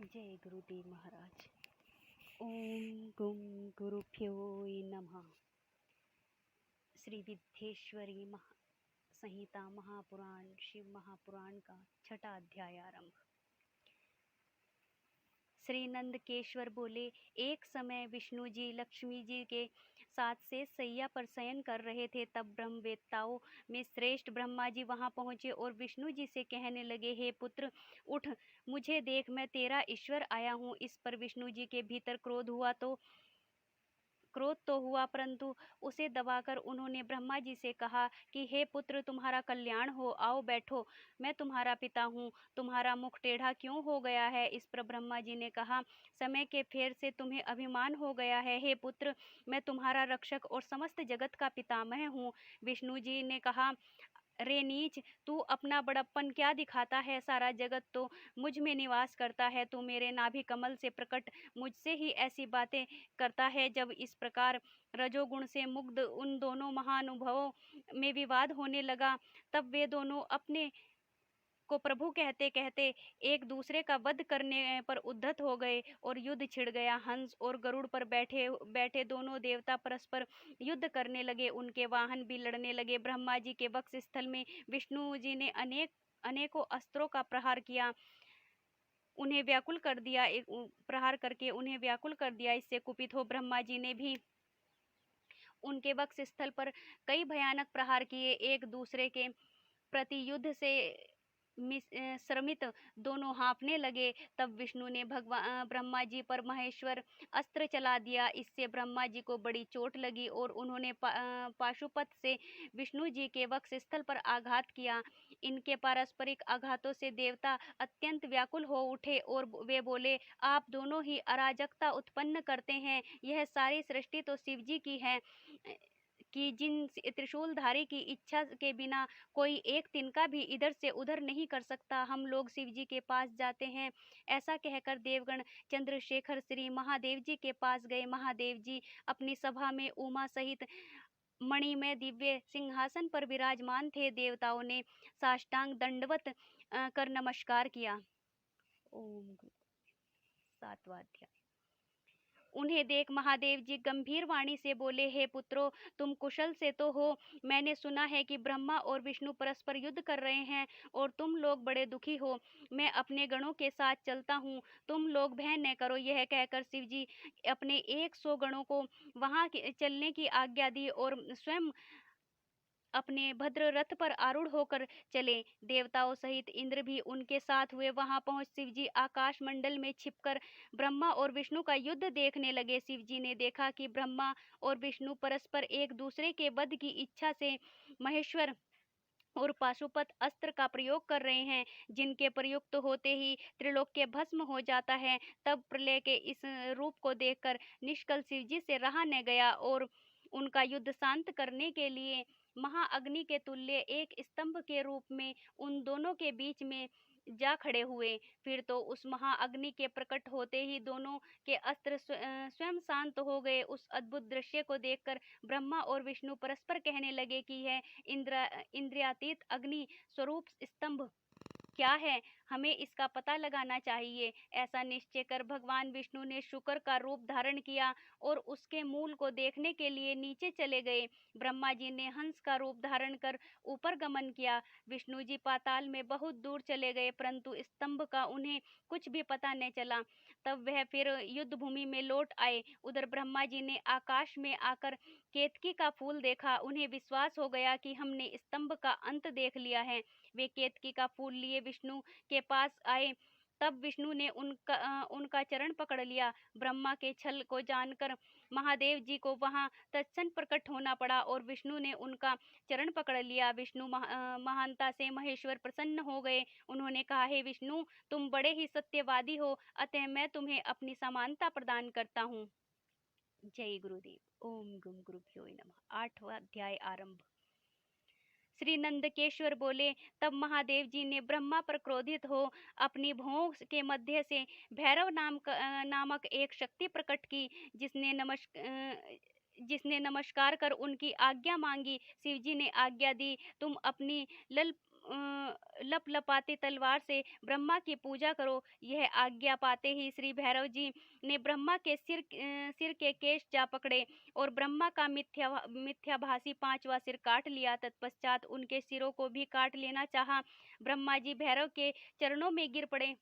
जय गुरुदेव महाराज। ओम गुम गुरुभ्यो नमः। श्री विद्येश्वरी संहिता महापुराण शिव महापुराण का छठा अध्याय आरंभ। श्री नंदकेश्वर बोले, एक समय विष्णु जी लक्ष्मी जी के साथ से सैया पर शयन कर रहे थे। तब ब्रह्मवेत्ताओं में श्रेष्ठ ब्रह्मा जी वहां पहुंचे और विष्णु जी से कहने लगे, हे पुत्र उठ, मुझे देख, मैं तेरा ईश्वर आया हूँ। इस पर विष्णु जी के भीतर क्रोध तो हुआ, परंतु उसे दबाकर उन्होंने ब्रह्मा जी से कहा कि हे पुत्र, तुम्हारा कल्याण हो, आओ बैठो, मैं तुम्हारा पिता हूँ, तुम्हारा मुख टेढ़ा क्यों हो गया है। इस पर ब्रह्मा जी ने कहा, समय के फेर से तुम्हें अभिमान हो गया है। हे पुत्र, मैं तुम्हारा रक्षक और समस्त जगत का पितामह हूँ। विष्णु जी ने कहा, रे नीच, तू अपना बड़प्पन क्या दिखाता है? सारा जगत तो मुझ में निवास करता है, तू मेरे नाभि कमल से प्रकट मुझसे ही ऐसी बातें करता है। जब इस प्रकार रजोगुण से मुग्ध उन दोनों महानुभावों में विवाद होने लगा, तब वे दोनों अपने को प्रभु कहते कहते एक दूसरे का वध करने पर उद्धत हो गए और युद्ध छिड़ गया। हंस और गरुड़ पर बैठे बैठे दोनों देवता परस्पर युद्ध करने लगे, उनके वाहन भी लड़ने लगे। ब्रह्मा जी के वक्ष स्थल में विष्णु जी ने अनेकों अस्त्रों का प्रहार किया, उन्हें व्याकुल कर दिया। प्रहार करके उन्हें व्याकुल कर दिया। इससे कुपित हो ब्रह्मा जी ने भी उनके वक्ष स्थल पर कई भयानक प्रहार किए। एक दूसरे के प्रति युद्ध से श्रमित दोनों हाँफने लगे। तब विष्णु ने ब्रह्मा जी पर महेश्वर अस्त्र चला दिया। इससे ब्रह्मा जी को बड़ी चोट लगी और उन्होंने पाशुपत से विष्णु जी के वक्ष स्थल पर आघात किया। इनके पारस्परिक आघातों से देवता अत्यंत व्याकुल हो उठे और वे बोले, आप दोनों ही अराजकता उत्पन्न करते हैं। यह सारी सृष्टि तो शिव जी की है कि जिन त्रिशूलधारी की इच्छा के बिना कोई एक तिनका भी इधर से उधर नहीं कर सकता। हम लोग शिव जी के पास जाते हैं। ऐसा कहकर देवगण चंद्रशेखर श्री महादेव जी के पास गए। महादेव जी अपनी सभा में उमा सहित मणि में दिव्य सिंहासन पर विराजमान थे। देवताओं ने साष्टांग दंडवत कर नमस्कार किया। ओम। सातवां अध्याय। उन्हें देख महादेव जी गंभीर वाणी से बोले, हे पुत्रों, तुम कुशल से तो हो? मैंने सुना है कि ब्रह्मा और विष्णु परस्पर युद्ध कर रहे हैं और तुम लोग बड़े दुखी हो। मैं अपने गणों के साथ चलता हूँ, तुम लोग भय न करो। यह कहकर शिव जी अपने 100 गणों को वहां चलने की आज्ञा दी और स्वयं अपने भद्र रथ पर आरूढ़ होकर चले। देवताओं सहित इंद्र भी उनके साथ हुए। वहां पहुंच शिव जी आकाश मंडल में छिपकर ब्रह्मा और विष्णु का युद्ध देखने लगे। शिव जी ने देखा कि ब्रह्मा और विष्णु परस्पर एक दूसरे के वध की इच्छा से महेश्वर और पाशुपत अस्त्र का प्रयोग कर रहे हैं, जिनके प्रयुक्त होते ही त्रिलोक्य भस्म हो जाता है। तब प्रलय के इस रूप को देखकर निष्कल शिव जी से रहा न गया और उनका युद्ध शांत करने के लिए महाअग्नि के तुल्य एक स्तंभ के रूप में उन दोनों के बीच में जा खड़े हुए। फिर तो उस महाअग्नि के प्रकट होते ही दोनों के अस्त्र स्वयं शांत हो गए। उस अद्भुत दृश्य को देखकर ब्रह्मा और विष्णु परस्पर कहने लगे कि यह इंद्रियातीत अग्नि स्वरूप स्तंभ क्या है, हमें इसका पता लगाना चाहिए। ऐसा निश्चय कर भगवान विष्णु ने शुकर का रूप धारण किया और उसके मूल को देखने के लिए नीचे चले गए। ब्रह्मा जी ने हंस का रूप धारण कर ऊपर गमन किया। विष्णु जी पाताल में बहुत दूर चले गए, परंतु स्तंभ का उन्हें कुछ भी पता न चला। तब वह फिर युद्ध भूमि में लौट आए। उधर ब्रह्मा जी ने आकाश में आकर केतकी का फूल देखा। उन्हें विश्वास हो गया कि हमने स्तंभ का अंत देख लिया है। वे केतकी का फूल लिए विष्णु के पास आए। तब विष्णु ने उनका चरण पकड़ लिया। ब्रह्मा के छल को जानकर महादेव जी को वहां तत्क्षण प्रकट होना पड़ा और विष्णु ने उनका चरण पकड़ लिया। विष्णु महानता से महेश्वर प्रसन्न हो गए। उन्होंने कहा, हे विष्णु, तुम बड़े ही सत्यवादी हो, अतः मैं तुम्हें अपनी समानता प्रदान करता हूँ। जय गुरुदेव। ओम गुम गुरुभ्यो नमः। 8वां अध्याय आरंभ। श्री नंदकेश्वर बोले, तब महादेव जी ने ब्रह्मा पर क्रोधित हो अपनी भौं के मध्य से भैरव नामक एक शक्ति प्रकट की, जिसने नमस्कार कर उनकी आज्ञा मांगी। शिव जी ने आज्ञा दी, तुम अपनी लपलपाती तलवार से ब्रह्मा की पूजा करो। यह आज्ञा पाते ही श्री भैरव जी ने ब्रह्मा के सिर के केश जा पकड़े और ब्रह्मा का मिथ्याभासी पांचवा सिर काट लिया। तत्पश्चात उनके सिरों को भी काट लेना चाहा। ब्रह्मा जी भैरव के चरणों में गिर पड़े।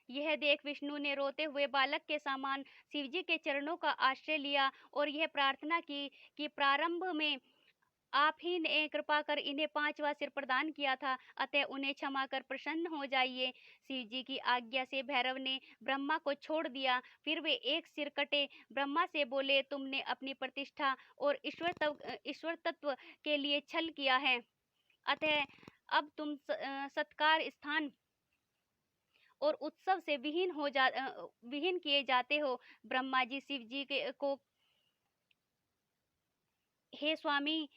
यह देख विष्णु ने रोते हुए बालक के समान शिवजी के चरणों का आश्रय लिया और यह प्रार्थना की कि प्रारंभ में आप ही ने कृपा कर इन्हें पांचवा सिर प्रदान किया था, अतः उन्हें क्षमा कर प्रसन्न हो जाइए। शिव जी की आज्ञा से भैरव ने ब्रह्मा को छोड़ दिया। फिर वे एक सिर कटे ब्रह्मा से बोले, तुमने अपनी प्रतिष्ठा और ईश्वर तत्व के लिए छल किया है, अतः अब तुम सत्कार स्थान और उत्सव से विहीन किए जाते हो। ब्रह्मा जी शिव जी को हे स्वामी,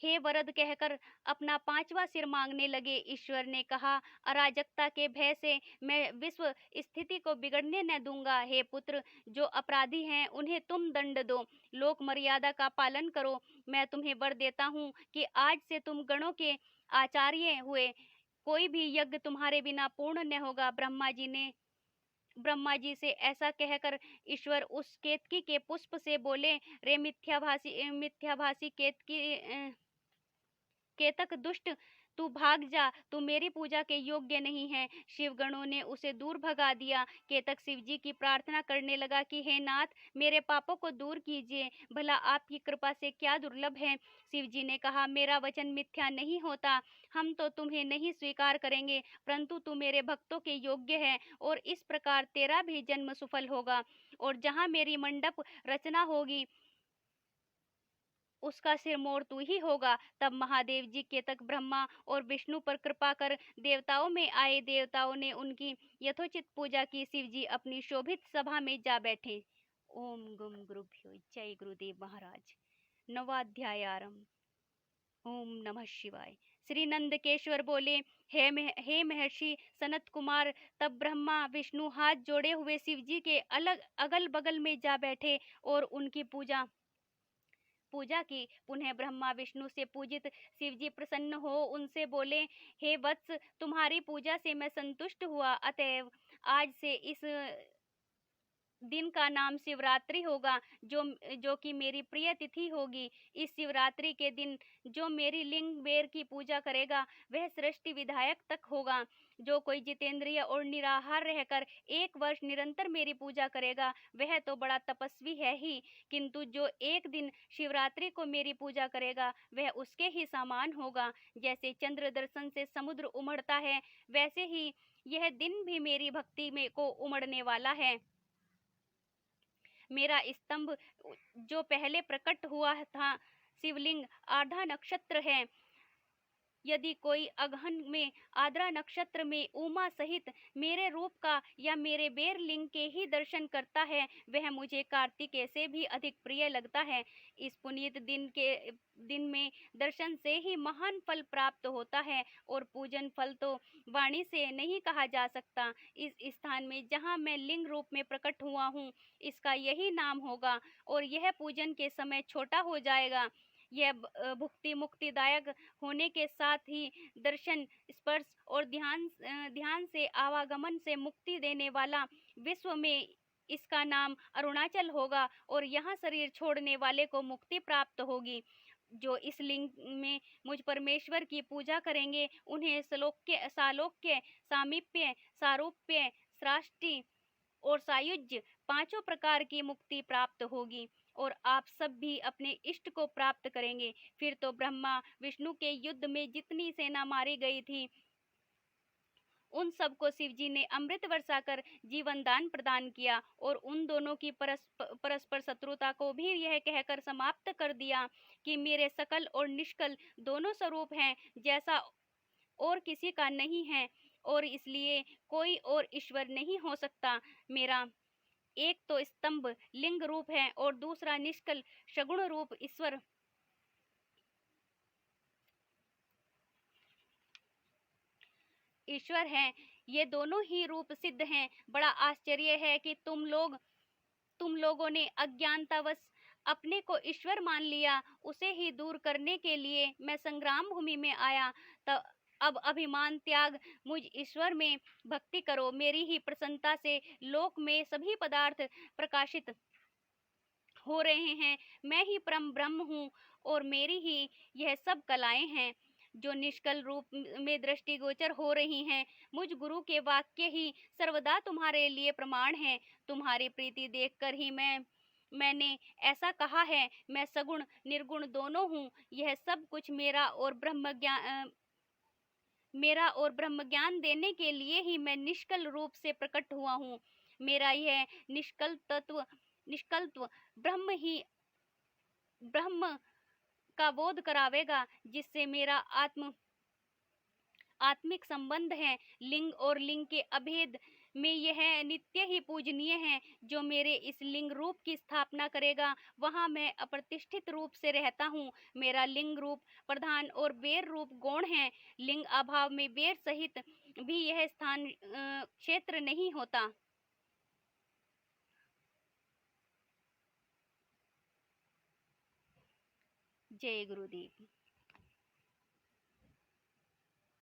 हे वरद कहकर अपना पांचवा सिर मांगने लगे। ईश्वर ने कहा, अराजकता के भय से मैं विश्व स्थिति को बिगड़ने न दूंगा। हे पुत्र, जो अपराधी हैं उन्हें तुम दंड दो, लोक मर्यादा का पालन करो। मैं तुम्हें वर देता हूँ कि आज से तुम गणों के आचार्य हुए, कोई भी यज्ञ तुम्हारे बिना पूर्ण न होगा। ब्रह्मा जी से ऐसा कहकर ईश्वर उस केतकी के पुष्प से बोले, रे मिथ्याभासी केतक दुष्ट, तू भाग जा, तू मेरी पूजा के योग्य नहीं है। शिवगणों ने उसे दूर भगा दिया। केतक शिव जी की प्रार्थना करने लगा कि हे नाथ, मेरे पापों को दूर कीजिए, भला आपकी कृपा से क्या दुर्लभ है। शिव जी ने कहा, मेरा वचन मिथ्या नहीं होता। हम तो तुम्हें नहीं स्वीकार करेंगे, परंतु तू मेरे भक्तों के योग्य है और इस प्रकार तेरा भी जन्म सफल होगा और जहाँ मेरी मंडप रचना होगी उसका सिरमौर तू ही होगा। तब महादेव जी केतक ब्रह्मा और विष्णु पर कृपा कर देवताओं में आए। देवताओं ने उनकी यथोचित पूजा की। शिव जी अपनी शोभित सभा में जा बैठे। ओम गम गुरुभ्यो जय गुरुदेव महाराज। नवाध्याय आरंभ। ओम नमः शिवाय। श्री नंदकेश्वर बोले, हे महर्षि सनत कुमार। तब ब्रह्मा विष्णु हाथ जोड़े हुए शिव जी के अगल बगल में जा बैठे और उनकी पूजा की। पुनः ब्रह्मा विष्णु से पूजित शिव जी प्रसन्न हो उनसे बोले, हे वत्स, तुम्हारी पूजा से मैं संतुष्ट हुआ, अतएव आज से इस दिन का नाम शिवरात्रि होगा, जो कि मेरी प्रिय तिथि होगी। इस शिवरात्रि के दिन जो मेरी लिंग बेर की पूजा करेगा वह सृष्टि विधायक तक होगा। जो कोई जितेंद्रिय और निराहार रहकर 1 वर्ष निरंतर मेरी पूजा करेगा वह तो बड़ा तपस्वी है ही, किंतु जो एक दिन शिवरात्रि को मेरी पूजा करेगा वह उसके ही समान होगा। जैसे चंद्र दर्शन से समुद्र उमड़ता है, वैसे ही यह दिन भी मेरी भक्ति में को उमड़ने वाला है। मेरा स्तंभ जो पहले प्रकट हुआ था, शिवलिंग आधा नक्षत्र है। यदि कोई अगहन में आद्रा नक्षत्र में उमा सहित मेरे रूप का या मेरे बेर लिंग के ही दर्शन करता है, वह मुझे कार्तिकेय से भी अधिक प्रिय लगता है। इस पुनीत दिन में दर्शन से ही महान फल प्राप्त होता है और पूजन फल तो वाणी से नहीं कहा जा सकता। इस स्थान में जहाँ मैं लिंग रूप में प्रकट हुआ हूँ, इसका यही नाम होगा और यह पूजन के समय छोटा हो जाएगा। यह भुक्ति मुक्तिदायक होने के साथ ही दर्शन, स्पर्श और ध्यान से आवागमन से मुक्ति देने वाला, विश्व में इसका नाम अरुणाचल होगा और यहाँ शरीर छोड़ने वाले को मुक्ति प्राप्त होगी। जो इस लिंग में मुझ परमेश्वर की पूजा करेंगे उन्हें सालोक्य, सामीप्य, सारूप्य, सृष्टि और सायुज्य 5 प्रकार की मुक्ति प्राप्त होगी और आप सब भी अपने इष्ट को प्राप्त करेंगे। फिर तो ब्रह्मा विष्णु के युद्ध में जितनी सेना मारी गई थी, उन सबको शिव जी ने अमृत वर्षा कर जीवन दान प्रदान किया और उन दोनों की परस्पर शत्रुता को भी यह कहकर समाप्त कर दिया कि मेरे सकल और निष्कल दोनों स्वरूप हैं, जैसा और किसी का नहीं है और इसलिए कोई और ईश्वर नहीं हो सकता। मेरा एक तो स्तंभ लिंग रूप है और दूसरा निष्कल सगुण रूप ईश्वर है। ये दोनों ही रूप सिद्ध हैं। बड़ा आश्चर्य है कि तुम लोगों ने अपने को ईश्वर मान लिया, उसे ही दूर करने के लिए मैं संग्राम भूमि में आया। त अब अभिमान त्याग मुझ ईश्वर में भक्ति करो, मेरी ही प्रसन्नता से लोक में सभी पदार्थ प्रकाशित हो रहे हैं। मैं ही परम ब्रह्म हूँ और मेरी ही यह सब कलाएं हैं जो निष्कल रूप में दृष्टिगोचर हो रही हैं। मुझ गुरु के वाक्य ही सर्वदा तुम्हारे लिए प्रमाण हैं। तुम्हारी प्रीति देखकर ही मैंने ऐसा कहा है, मैं सगुण निर्गुण दोनों हूँ। यह सब कुछ मेरा और ब्रह्म ज्ञान देने के लिए ही मैं निष्कल रूप से प्रकट हुआ हूँ। मेरा यह निष्कलत्व ब्रह्म ही ब्रह्म का बोध करावेगा, जिससे मेरा आत्मिक संबंध है लिंग और लिंग के अभेद में यह नित्य ही पूजनीय है। जो मेरे इस लिंग रूप की स्थापना करेगा, वहां मैं अप्रतिष्ठित रूप से रहता हूँ। मेरा लिंग रूप प्रधान और वेर रूप गौण है। लिंग अभाव में वेर सहित भी यह स्थान क्षेत्र नहीं होता। जय गुरुदेव।